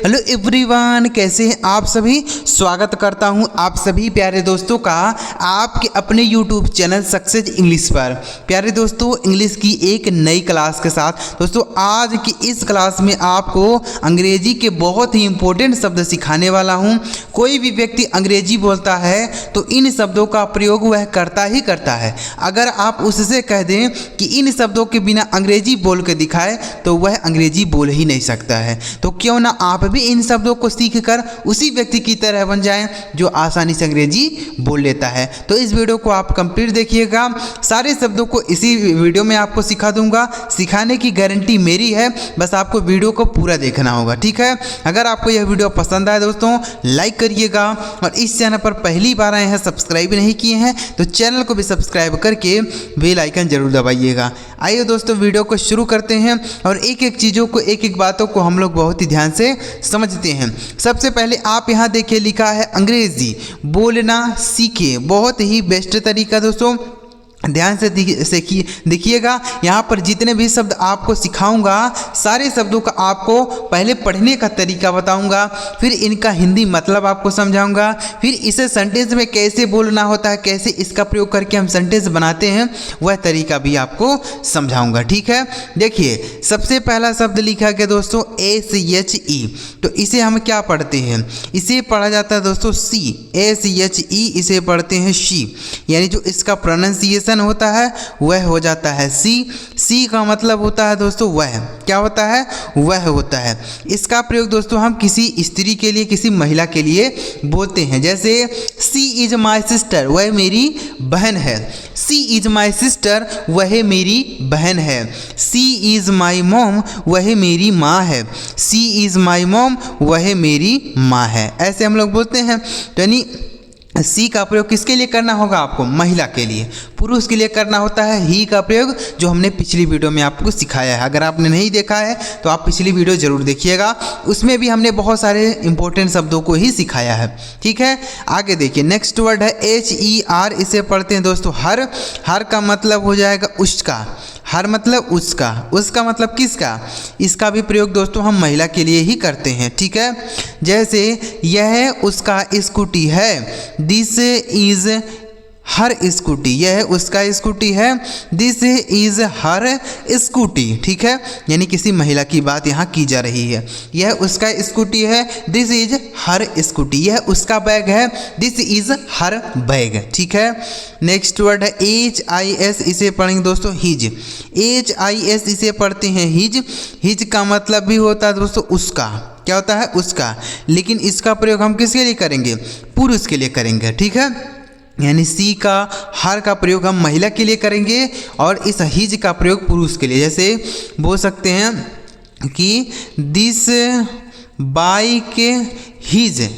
Hello everyone, कैसे हैं आप सभी। स्वागत करता हूं आप सभी प्यारे दोस्तों का आपके अपने यूट्यूब चैनल सक्सेस इंग्लिश पर। प्यारे दोस्तों, इंग्लिश की एक नई क्लास के साथ दोस्तों आज की इस क्लास में आपको अंग्रेजी के बहुत ही इंपॉर्टेंट शब्द सिखाने वाला हूं। कोई भी व्यक्ति अंग्रेजी बोलता है तो इन शब्दों का प्रयोग वह करता ही करता है। अगर आप उससे कह दें कि इन शब्दों के बिना अंग्रेजी बोल के दिखाए तो वह अंग्रेजी बोल ही नहीं सकता है। तो क्यों ना आप भी इन शब्दों को सीखकर उसी व्यक्ति की तरह बन जाएं जो आसानी से अंग्रेजी बोल लेता है। तो इस वीडियो को आप कंप्लीट देखिएगा। सारे शब्दों को इसी वीडियो में आपको सिखा दूंगा। सिखाने की गारंटी मेरी है, बस आपको वीडियो को पूरा देखना होगा, ठीक है। अगर आपको यह वीडियो पसंद आए दोस्तों लाइक करिएगा, और इस चैनल पर पहली बार आए हैं सब्सक्राइब नहीं किए हैं तो चैनल को भी सब्सक्राइब करके बेल आइकन जरूर दबाइएगा। आइए दोस्तों वीडियो को शुरू करते हैं और एक एक चीज़ों को एक एक बातों को हम लोग बहुत ही ध्यान से समझते हैं। सबसे पहले आप यहाँ देखिए लिखा है अंग्रेजी बोलना सीखे। बहुत ही बेस्ट तरीका दोस्तों, ध्यान से देखिएगा। यहाँ पर जितने भी शब्द आपको सिखाऊंगा सारे शब्दों का आपको पहले पढ़ने का तरीका बताऊंगा, फिर इनका हिंदी मतलब आपको समझाऊंगा, फिर इसे सेंटेंस में कैसे बोलना होता है, कैसे इसका प्रयोग करके हम सेंटेंस बनाते हैं वह तरीका भी आपको समझाऊंगा, ठीक है। देखिए सबसे पहला शब्द लिखा गया दोस्तों SHE। तो इसे हम क्या पढ़ते हैं, इसे पढ़ा जाता है दोस्तों सी। SHE इसे पढ़ते हैं शी, यानी जो इसका प्रोनाउंसिएशन होता है वह हो जाता है सी। सी का मतलब होता है दोस्तों वह, क्या होता है, वह होता है। इसका प्रयोग दोस्तों हम किसी स्त्री के लिए, किसी महिला के लिए बोलते हैं। जैसे सी इज माई सिस्टर, वह मेरी बहन है। सी इज माई सिस्टर, वह मेरी बहन है। सी इज माई मॉम, वह मेरी माँ है। सी इज माई मॉम, वह मेरी माँ है। ऐसे हम लोग बोलते हैं। तो यानी सी का प्रयोग किसके लिए करना होगा आपको, महिला के लिए। पुरुष के लिए करना होता है ही का प्रयोग, जो हमने पिछली वीडियो में आपको सिखाया है। अगर आपने नहीं देखा है तो आप पिछली वीडियो जरूर देखिएगा, उसमें भी हमने बहुत सारे इंपॉर्टेंट शब्दों को ही सिखाया है, ठीक है। आगे देखिए नेक्स्ट वर्ड है HER। इसे पढ़ते हैं दोस्तों हर। हर का मतलब हो जाएगा उसका। हर मतलब उसका। उसका मतलब किसका, इसका भी प्रयोग दोस्तों हम महिला के लिए ही करते हैं, ठीक है। जैसे यह उसका स्कूटी है, दिस इज हर स्कूटी। यह उसका स्कूटी है, दिस इज हर स्कूटी, ठीक है। यानी किसी महिला की बात यहाँ की जा रही है। यह उसका स्कूटी है, दिस इज हर स्कूटी। यह उसका बैग है, दिस इज हर बैग, ठीक है। नेक्स्ट वर्ड है HIS। इसे पढ़ेंगे दोस्तों हिज। HIS इसे पढ़ते हैं हिज। हिज का मतलब भी होता है दोस्तों उसका। क्या होता है, उसका। लेकिन इसका प्रयोग हम किसके लिए करेंगे, पुरुष के लिए करेंगे, ठीक है। यानी सी का हर का प्रयोग हम महिला के लिए करेंगे और इस हिज का प्रयोग पुरुष के लिए। जैसे बोल सकते हैं कि दिस बाइक हिज,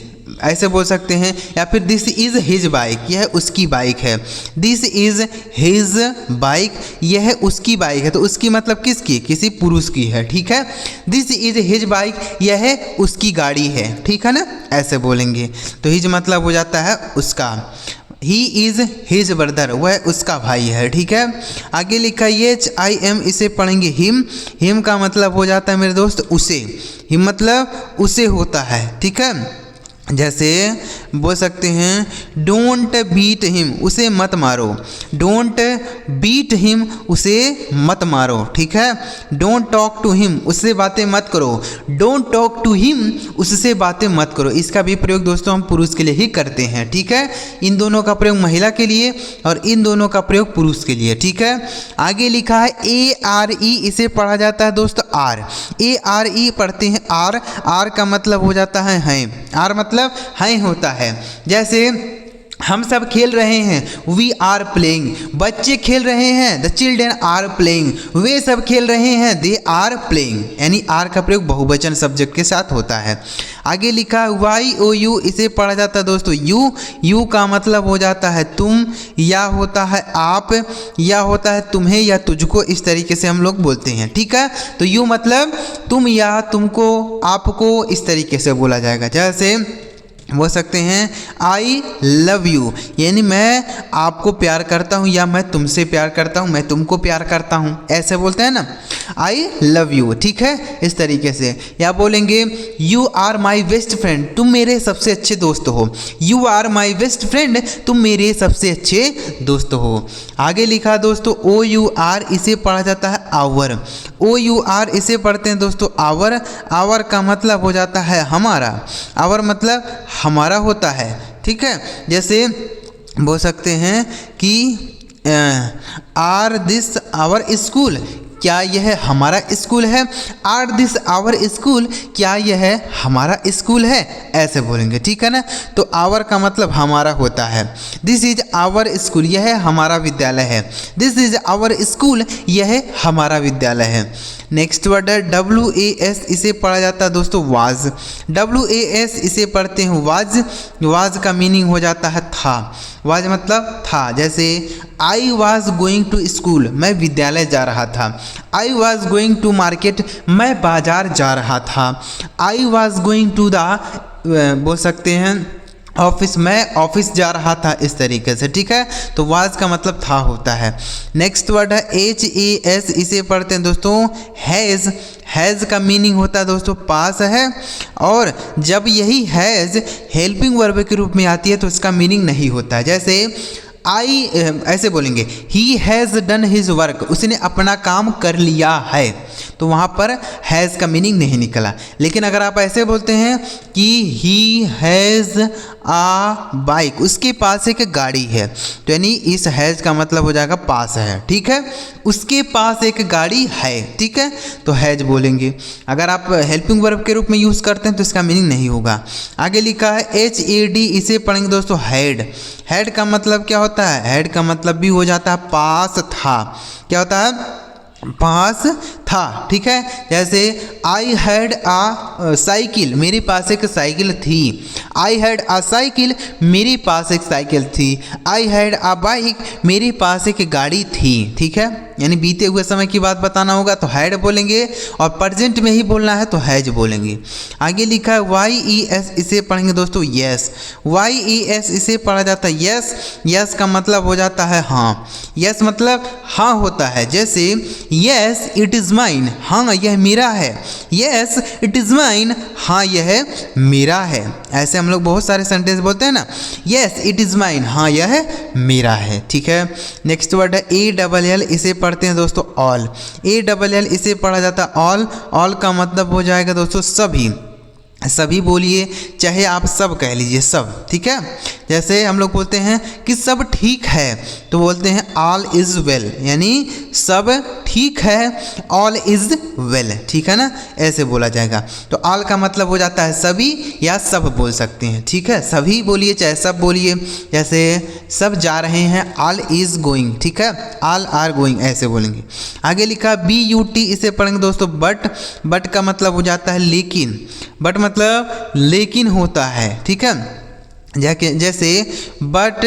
ऐसे बोल सकते हैं। या फिर दिस इज़ हिज बाइक, यह उसकी बाइक है। दिस इज़ हिज बाइक, यह उसकी बाइक है। तो उसकी मतलब किसकी, किसी पुरुष की है, ठीक है। दिस इज़ हिज बाइक, यह उसकी गाड़ी है, ठीक है ना, ऐसे बोलेंगे। तो हिज मतलब हो जाता है उसका। ही इज़ हिज ब्रदर, वह उसका भाई है, ठीक है। आगे लिखा है HIM। इसे पढ़ेंगे हिम। हिम का मतलब हो जाता है मेरे दोस्त उसे। हिम मतलब उसे होता है, ठीक है। जैसे बोल सकते हैं डोंट बीट हिम, उसे मत मारो। डोंट बीट हिम, उसे मत मारो, ठीक है। डोंट टॉक टू हिम, उससे बातें मत करो। डोंट टॉक टू हिम, उससे बातें मत करो। इसका भी प्रयोग दोस्तों हम पुरुष के लिए ही करते हैं, ठीक है। इन दोनों का प्रयोग महिला के लिए और इन दोनों का प्रयोग पुरुष के लिए, ठीक है। आगे लिखा है ARE। इसे पढ़ा जाता है दोस्तों आर। ARE पढ़ते हैं आर। आर का मतलब हो जाता है हैं। आर मतलब हैं होता है। जैसे हम सब खेल रहे हैं, वी आर प्लेइंग। बच्चे खेल रहे हैं, द चिल्ड्रेन आर प्लेइंग। वे सब खेल रहे हैं, दे आर प्लेइंग। यानी आर का प्रयोग बहुवचन सब्जेक्ट के साथ होता है। आगे लिखा YOU। इसे पढ़ा जाता है दोस्तों यू। यू का मतलब हो जाता है तुम, या होता है आप, या होता है तुम्हें या तुझको। इस तरीके से हम लोग बोलते हैं, ठीक है। तो यू मतलब तुम या तुमको, आपको, इस तरीके से बोला जाएगा। जैसे बोल सकते हैं आई लव यू, यानी मैं आपको प्यार करता हूँ या मैं तुमसे प्यार करता हूँ, मैं तुमको प्यार करता हूँ, ऐसे बोलते हैं ना। आई लव यू, ठीक है, इस तरीके से। या बोलेंगे you are my best friend, तुम मेरे सबसे अच्छे दोस्त हो। You are my best friend, तुम मेरे सबसे अच्छे दोस्त हो। आगे लिखा दोस्तों ओ यू आर, इसे पढ़ा जाता है आवर। ओ यू आर इसे पढ़ते हैं दोस्तों आवर। आवर का मतलब हो जाता है हमारा। आवर मतलब हमारा होता है, ठीक है। जैसे बोल सकते हैं कि आर दिस आवर स्कूल, क्या यह हमारा स्कूल है। आर दिस आवर स्कूल, क्या यह हमारा स्कूल है, ऐसे बोलेंगे, ठीक है ना। तो आवर का मतलब हमारा होता है। दिस इज आवर स्कूल, यह हमारा विद्यालय है। दिस इज आवर स्कूल, यह हमारा विद्यालय है। नेक्स्ट वर्ड है WAS, इसे पढ़ा जाता है दोस्तों वाज। WAS इसे पढ़ते हैं वाज। वाज का मीनिंग हो जाता है था। वाज मतलब था। जैसे I was going to school, मैं विद्यालय जा रहा था। I was going to market, मैं बाजार जा रहा था। I was going to the बोल सकते हैं ऑफिस, मैं ऑफिस जा रहा था, इस तरीके से, ठीक है। तो वाज का मतलब था होता है। नेक्स्ट वर्ड है HAS, इसे पढ़ते हैं दोस्तों हैज़। हैज़ का मीनिंग होता है दोस्तों पास है, और जब यही हैज़ हेल्पिंग वर्ब के रूप में आती है तो इसका मीनिंग नहीं होता है। जैसे आई ऐसे बोलेंगे he has done his work, उसने अपना काम कर लिया है, तो वहाँ पर हैज़ का मीनिंग नहीं निकला। लेकिन अगर आप ऐसे बोलते हैं कि ही हैज़ आ बाइक, उसके पास एक गाड़ी है, तो यानी इस हैज़ का मतलब हो जाएगा पास है, ठीक है। उसके पास एक गाड़ी है, ठीक है, तो हैज़ बोलेंगे। अगर आप हेल्पिंग वर्ब के रूप में यूज़ करते हैं तो इसका मीनिंग नहीं होगा। आगे लिखा है HAD, इसे पढ़ेंगे दोस्तों हैड। हैड का मतलब क्या होता है। हैड का मतलब भी हो जाता है पास था। क्या होता है, पास था, ठीक है। जैसे आई हैड आ साइकिल, मेरे पास एक साइकिल थी। आई हैड आ साइकिल, मेरे पास एक साइकिल थी। आई हैड आ बाइक, मेरे पास एक गाड़ी थी, ठीक है। यानी बीते हुए समय की बात बताना होगा तो हैड बोलेंगे, और प्रेजेंट में ही बोलना है तो हैज बोलेंगे। आगे लिखा है YES, इसे पढ़ेंगे दोस्तों यस। YES इसे पढ़ा जाता है यस। यस का मतलब हो जाता है हाँ। यस मतलब हाँ होता है। जैसे यस इट इज़ माइन, हाँ यह मेरा है। यस इट इज़ माइन, हाँ यह मेरा है। ऐसे हम लोग बहुत सारे सेंटेंस बोलते हैं ना, यस इट इज़ माइन, हाँ यह मेरा है, ठीक है। नेक्स्ट वर्ड है ALL, इसे पढ़ते हैं दोस्तों ऑल। ALL इसे पढ़ा जाता है ऑल। ऑल का मतलब हो जाएगा दोस्तों सभी। सभी बोलिए, चाहे आप सब कह लीजिए, सब, ठीक है। जैसे हम लोग बोलते हैं कि सब ठीक है, तो बोलते हैं ऑल इज़ वेल, यानी सब ठीक है, ऑल इज़ वेल, ठीक है ना, ऐसे बोला जाएगा। तो ऑल का मतलब हो जाता है सभी या सब बोल सकते हैं, ठीक है। सभी बोलिए चाहे सब बोलिए। जैसे सब जा रहे हैं, ऑल इज़ गोइंग, ठीक है, ऑल आर गोइंग, ऐसे बोलेंगे। आगे लिखा BUT, इसे पढ़ेंगे दोस्तों बट। बट का मतलब हो जाता है लेकिन। बट मतलब लेकिन होता है, ठीक है। जैसे but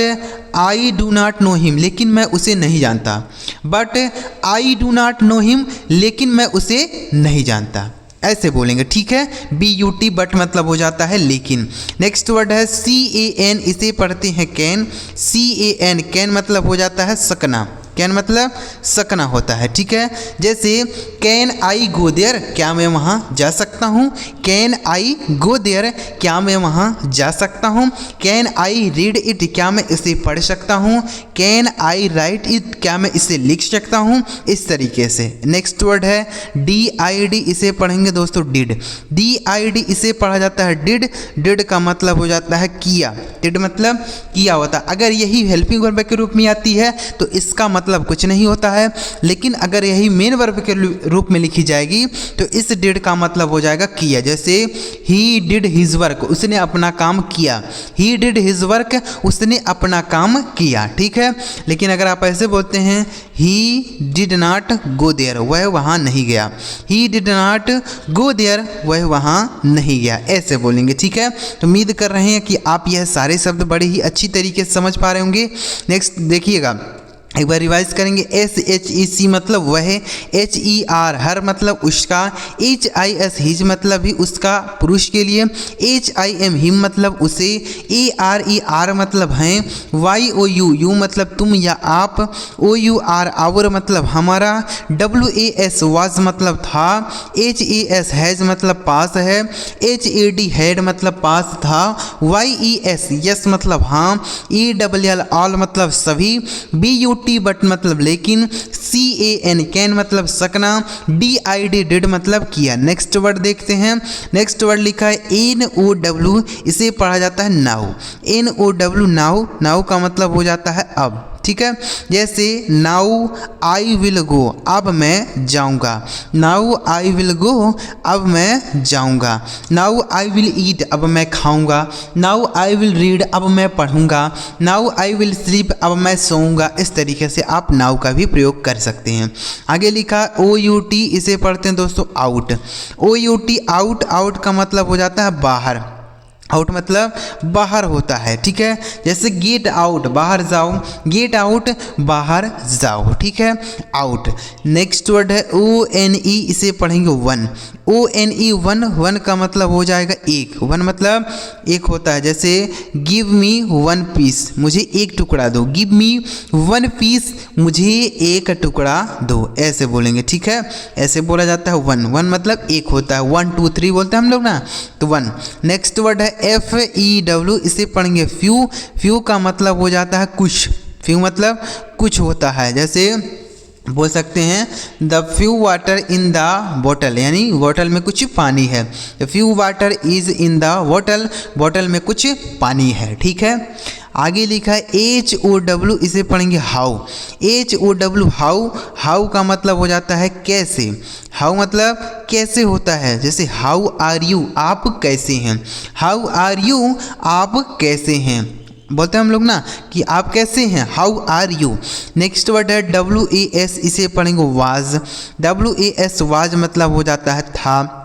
I do not know him, लेकिन मैं उसे नहीं जानता। But I do not know him, लेकिन मैं उसे नहीं जानता, ऐसे बोलेंगे, ठीक है। BUT बट मतलब हो जाता है लेकिन। नेक्स्ट वर्ड है CAN, इसे पढ़ते हैं कैन। CAN, कैन मतलब हो जाता है सकना। कैन मतलब सकना होता है, ठीक है। जैसे कैन आई गो देयर, क्या मैं वहाँ जा सकता हूँ। कैन आई गो देयर, क्या मैं वहाँ जा सकता हूँ। कैन आई रीड इट, क्या मैं इसे पढ़ सकता हूँ। कैन आई राइट इट, क्या मैं इसे लिख सकता हूँ, इस तरीके से। नेक्स्ट वर्ड है DID, इसे पढ़ेंगे दोस्तों डिड। DID इसे पढ़ा जाता है डिड। डिड का मतलब हो जाता है किया। डिड मतलब किया होता है। अगर यही हेल्पिंग वर्ब के रूप में आती है तो इसका मतलब कुछ नहीं होता है, लेकिन अगर यही मेन वर्ब के रूप में लिखी जाएगी तो इस डिड का मतलब हो जाएगा किया। जैसे ही डिड हिज वर्क, उसने अपना काम किया। ही डिड हिज वर्क, उसने अपना काम किया, ठीक है। लेकिन अगर आप ऐसे बोलते हैं he did not go there, वह वहाँ नहीं गया। He did not go there, वह वहाँ नहीं गया, ऐसे बोलेंगे, ठीक है। तो उम्मीद कर रहे हैं कि आप यह सारे शब्द बड़े ही अच्छी तरीके से समझ पा रहे होंगे। नेक्स्ट देखिएगा, एक बार रिवाइज करेंगे। SHEC मतलब वह, HER हर मतलब उसका, HIS हिज मतलब ही उसका पुरुष के लिए, HIM हिम मतलब उसे, ARER मतलब हैं, YOU यू मतलब तुम या आप, OUR आवर मतलब हमारा, WAS वाज मतलब था, HAS हैज मतलब पास है, HAD हैड मतलब पास था, YES यस मतलब हाँ, ELL ऑल मतलब सभी, BUT बट मतलब लेकिन, CAN कैन मतलब सकना, DID डिड मतलब किया। नेक्स्ट वर्ड देखते हैं। नेक्स्ट वर्ड लिखा है NOW, इसे पढ़ा जाता है नाउ। NOW नाउ, नाउ का मतलब हो जाता है अब, ठीक है। जैसे नाउ आई विल गो, अब मैं जाऊंगा। नाउ आई विल गो, अब मैं जाऊंगा। नाउ आई विल ईट, अब मैं खाऊंगा। नाउ आई विल रीड, अब मैं पढ़ूंगा। नाउ आई विल स्लीप, अब मैं सोऊंगा। इस तरीके से आप नाउ का भी प्रयोग कर सकते हैं। आगे लिखा OUT, इसे पढ़ते हैं दोस्तों आउट। OUT आउट, आउट का मतलब हो जाता है बाहर। आउट मतलब बाहर होता है, ठीक है। जैसे गेट आउट बाहर जाओ, गेट आउट बाहर जाओ, ठीक है। आउट। नेक्स्ट वर्ड है ONE, इसे पढ़ेंगे वन। ONE वन, वन का मतलब हो जाएगा एक। वन मतलब एक होता है। जैसे गिव मी वन पीस, मुझे एक टुकड़ा दो। गिव मी वन पीस, मुझे एक टुकड़ा दो, ऐसे बोलेंगे, ठीक है। ऐसे बोला जाता है वन। वन मतलब एक होता है। 1 2 3 बोलते हैं हम लोग ना, तो वन। नेक्स्ट वर्ड है FEW, इसे पढ़ेंगे फ्यू। फ्यू का मतलब हो जाता है कुछ। फ्यू मतलब कुछ होता है। जैसे बोल सकते हैं the few water in the bottle, यानी बॉटल में कुछ पानी है। The few water is in the bottle, bottle में कुछ पानी है, ठीक है। आगे लिखा है HOW, इसे पढ़ेंगे हाउ। HOW हाउ, हाउ का मतलब हो जाता है कैसे। हाउ मतलब कैसे होता है। जैसे हाउ आर यू, आप कैसे हैं। हाउ आर यू, आप कैसे हैं, बोलते हैं हम लोग ना कि आप कैसे हैं, how are you. Next word है WAS, इसे पढ़ेंगे वाज। WAS वाज मतलब हो जाता है था।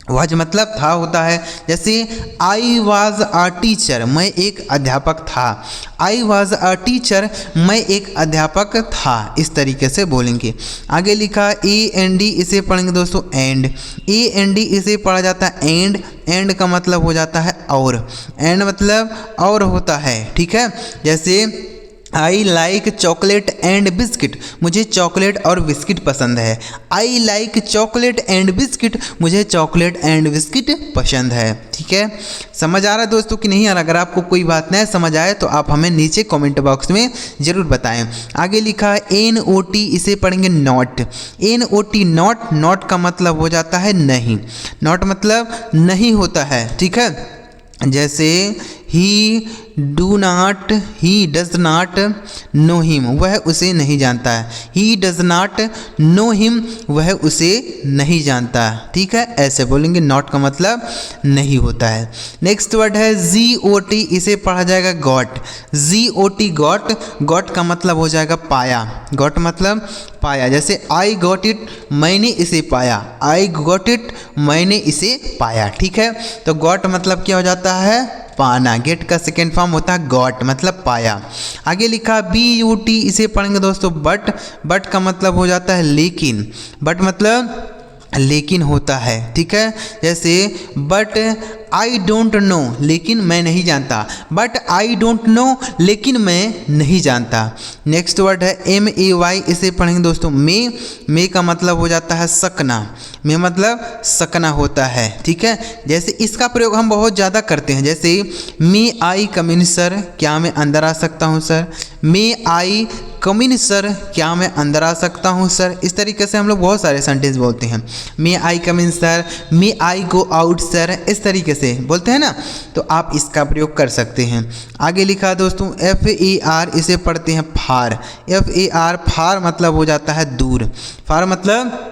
वाज मतलब था होता है। जैसे आई वॉज अ टीचर, मैं एक अध्यापक था। आई वॉज अ टीचर, मैं एक अध्यापक था। इस तरीके से बोलेंगे। आगे लिखा AND, इसे पढ़ेंगे दोस्तों एंड। AND इसे पढ़ा जाता है एंड। एंड का मतलब हो जाता है और। एंड मतलब और होता है, ठीक है। जैसे I like chocolate and biscuit, मुझे चॉकलेट और बिस्किट पसंद है। I like chocolate and biscuit, मुझे चॉकलेट एंड बिस्किट पसंद है, ठीक है। समझ आ रहा है दोस्तों कि नहीं आ रहा। अगर आपको कोई बात नहीं समझ आए तो आप हमें नीचे कमेंट बॉक्स में ज़रूर बताएं। आगे लिखा है NOT, इसे पढ़ेंगे नॉट। NOT नॉट, नॉट का मतलब हो जाता है नहीं। नॉट मतलब नहीं होता है, ठीक है। जैसे ही do not, he does naught know him, वह उसे नहीं जानता है। He does naught know him, वह उसे नहीं जानता, ठीक है। ऐसे बोलेंगे। नॉट का मतलब नहीं होता है। नेक्स्ट वर्ड है GOT, इसे पढ़ा जाएगा गॉट। GOT गॉट, गॉट का मतलब हो जाएगा पाया। गॉट मतलब पाया। जैसे आई गॉट इट, मैंने इसे पाया। आई गॉट इट, मैंने इसे पाया, ठीक है। तो गॉट मतलब क्या हो जाता है, पाना। गेट का सेकेंड फॉर्म होता है गॉट, मतलब पाया। आगे लिखा BUT, इसे पढ़ेंगे दोस्तों बट। बट का मतलब हो जाता है लेकिन। बट मतलब लेकिन होता है, ठीक है। जैसे बट आई डोंट नो, लेकिन मैं नहीं जानता। बट आई डोंट नो, लेकिन मैं नहीं जानता। नेक्स्ट वर्ड है MAY, इसे पढ़ेंगे दोस्तों मे। मे का मतलब हो जाता है सकना। मे मतलब सकना होता है, ठीक है। जैसे इसका प्रयोग हम बहुत ज़्यादा करते हैं। जैसे मे आई कम इन सर, क्या मैं अंदर आ सकता हूँ सर। मे आई कम इन सर, क्या मैं अंदर आ सकता हूँ सर। इस तरीके से हम लोग बहुत सारे सेंटेंस बोलते हैं। मे आई कम इन सर, मे आई गो आउट सर, इस तरीके से बोलते हैं ना, तो आप इसका प्रयोग कर सकते हैं। आगे लिखा दोस्तों FAR, इसे पढ़ते हैं फार। FAR फार मतलब हो जाता है दूर। फार मतलब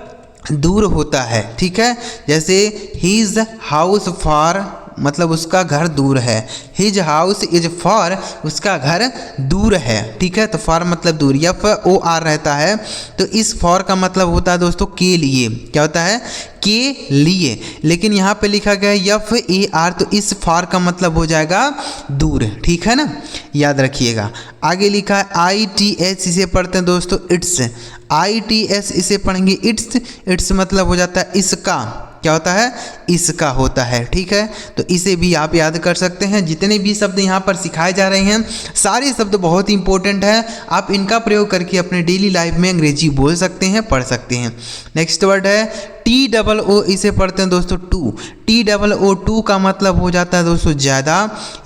दूर होता है, ठीक है। जैसे हीज हाउस फार मतलब उसका घर दूर है। हिज हाउस इज फॉर, उसका घर दूर है। ठीक है, तो फॉर मतलब दूर, FOR रहता है। तो इस फॉर का मतलब होता है दोस्तों के लिए, क्या होता है, के लिए। लेकिन यहाँ पे लिखा गया है FAR, तो इस फॉर का मतलब हो जाएगा दूर। ठीक है ना, याद रखिएगा। आगे लिखा है ITS, इसे पढ़ते हैं दोस्तों इट्स। ITS इसे पढ़ेंगे इट्स। इट्स मतलब हो जाता है इसका, क्या होता है, इसका होता है। ठीक है, तो इसे भी आप याद कर सकते हैं। जितने भी शब्द यहाँ पर सिखाए जा रहे हैं सारे शब्द बहुत इंपॉर्टेंट हैं, आप इनका प्रयोग करके अपने डेली लाइफ में अंग्रेजी बोल सकते हैं, पढ़ सकते हैं। नेक्स्ट वर्ड है TOO, इसे पढ़ते हैं दोस्तों टू। TOO का मतलब हो जाता है दोस्तों ज़्यादा,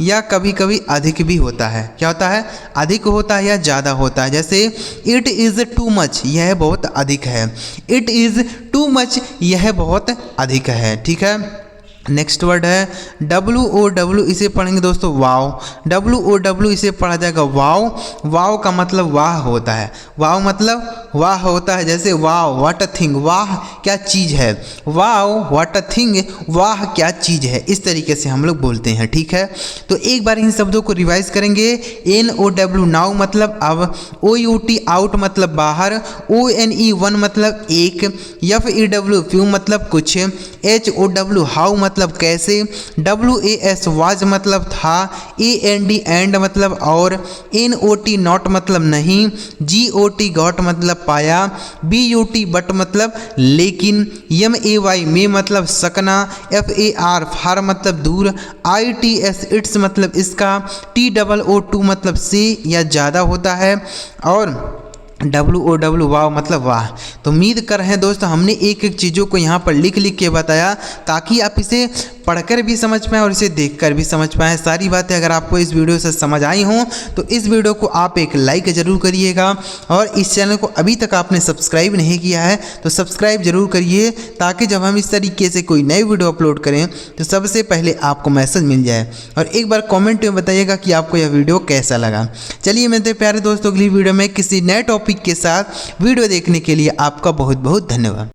या कभी कभी अधिक भी होता है। क्या होता है, अधिक होता है या ज़्यादा होता है। जैसे इट इज़ टू मच, यह बहुत अधिक है। इट इज़ टू मच, यह बहुत अधिक है। ठीक है, नेक्स्ट वर्ड है WOW, इसे पढ़ेंगे दोस्तों वाव। WOW इसे पढ़ा जाएगा वाव। वाव का मतलब वाह होता है। वाव मतलब वाह होता है। जैसे वाव व्हाट अ थिंग, वाह क्या चीज़ है। वाव व्हाट अ थिंग, वाह क्या चीज़ है। इस तरीके से हम लोग बोलते हैं। ठीक है, तो एक बार इन शब्दों को रिवाइज करेंगे। NOW नाउ मतलब अब, OUT आउट मतलब बाहर, ONE वन मतलब एक, FEW फ्यू मतलब कुछ, HOW हाउ मतलब कैसे, WAS वाज मतलब था, AND एंड मतलब और, NOT नॉट मतलब नहीं, GOT गॉट मतलब पाया, BUT बट मतलब लेकिन, MAY में मतलब सकना, FAR फार मतलब दूर, ITS इट्स मतलब इसका, TOO मतलब से या ज़्यादा होता है, और WOW वाव मतलब वाह। तो उम्मीद कर रहे हैं दोस्तों हमने एक एक चीज़ों को यहाँ पर लिख लिख के बताया, ताकि आप इसे पढ़कर भी समझ पाएँ और इसे देखकर भी समझ पाएँ। सारी बातें अगर आपको इस वीडियो से समझ आई हों तो इस वीडियो को आप एक लाइक ज़रूर करिएगा, और इस चैनल को अभी तक आपने सब्सक्राइब नहीं किया है तो सब्सक्राइब ज़रूर करिए, ताकि जब हम इस तरीके से कोई नई वीडियो अपलोड करें तो सबसे पहले आपको मैसेज मिल जाए। और एक बार कॉमेंट में बताइएगा कि आपको यह वीडियो कैसा लगा। चलिए मेरे प्यारे दोस्तों, अगली वीडियो में किसी नए टॉपिक के साथ वीडियो देखने के लिए आपका बहुत बहुत धन्यवाद।